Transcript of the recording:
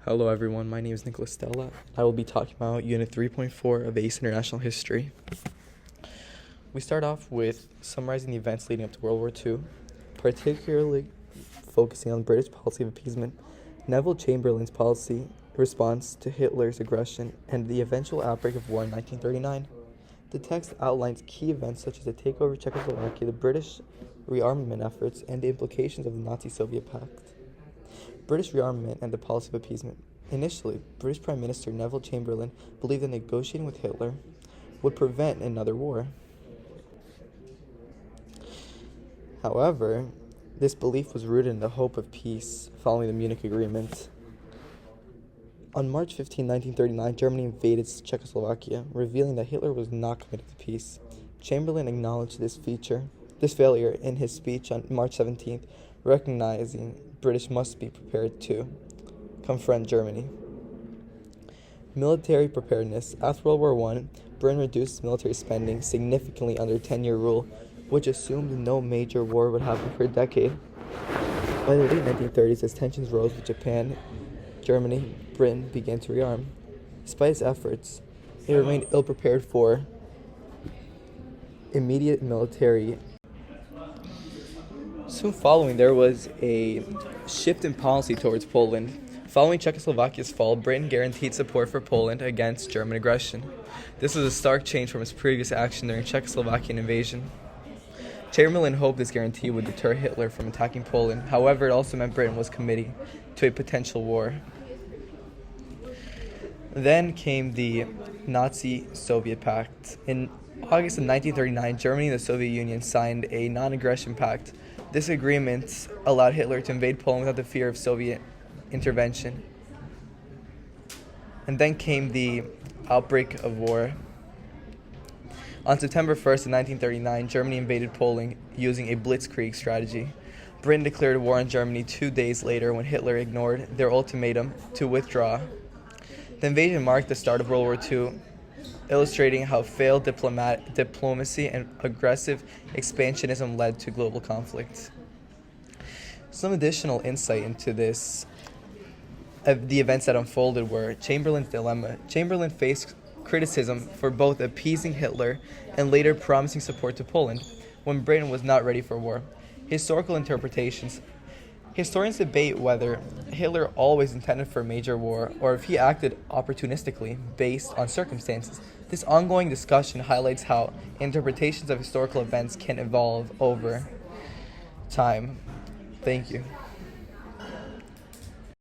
Hello everyone, my name is Nicholas Stella. I will be talking about Unit 3.4 of AICE International History. We start off with summarizing the events leading up to World War II, particularly focusing on British policy of appeasement, Neville Chamberlain's policy response to Hitler's aggression, and the eventual outbreak of war in 1939. The text outlines key events such as the takeover of Czechoslovakia, the British rearmament efforts, and the implications of the Nazi-Soviet pact. British rearmament and the policy of appeasement. Initially, British Prime Minister Neville Chamberlain believed that negotiating with Hitler would prevent another war. However, this belief was rooted in the hope of peace following the Munich Agreement. On March 15, 1939, Germany invaded Czechoslovakia, revealing that Hitler was not committed to peace. Chamberlain acknowledged this failure in his speech on March 17th, recognizing British must be prepared to confront Germany. Military preparedness. After World War I, Britain reduced military spending significantly under 10-year rule, which assumed no major war would happen for a decade. By the late 1930s, as tensions rose with Japan, Germany, Britain began to rearm. Despite its efforts, it remained ill-prepared for immediate military. Soon following, there was a shift in policy towards Poland. Following Czechoslovakia's fall, Britain guaranteed support for Poland against German aggression. This was a stark change from its previous action during Czechoslovakian invasion. Chamberlain hoped this guarantee would deter Hitler from attacking Poland. However, it also meant Britain was committing to a potential war. Then came the Nazi-Soviet Pact. In August of 1939, Germany and the Soviet Union signed a non-aggression pact. This agreement allowed Hitler to invade Poland without the fear of Soviet intervention. And then came the outbreak of war. On September 1st, 1939, Germany invaded Poland using a blitzkrieg strategy. Britain declared war on Germany 2 days later when Hitler ignored their ultimatum to withdraw. The invasion marked the start of World War II, illustrating how failed diplomacy and aggressive expansionism led to global conflict. Some additional insight into this, the events that unfolded, were Chamberlain's dilemma. Chamberlain faced criticism for both appeasing Hitler and later promising support to Poland when Britain was not ready for war. Historical interpretations. Historians debate whether Hitler always intended for a major war or if he acted opportunistically based on circumstances. This ongoing discussion highlights how interpretations of historical events can evolve over time. Thank you.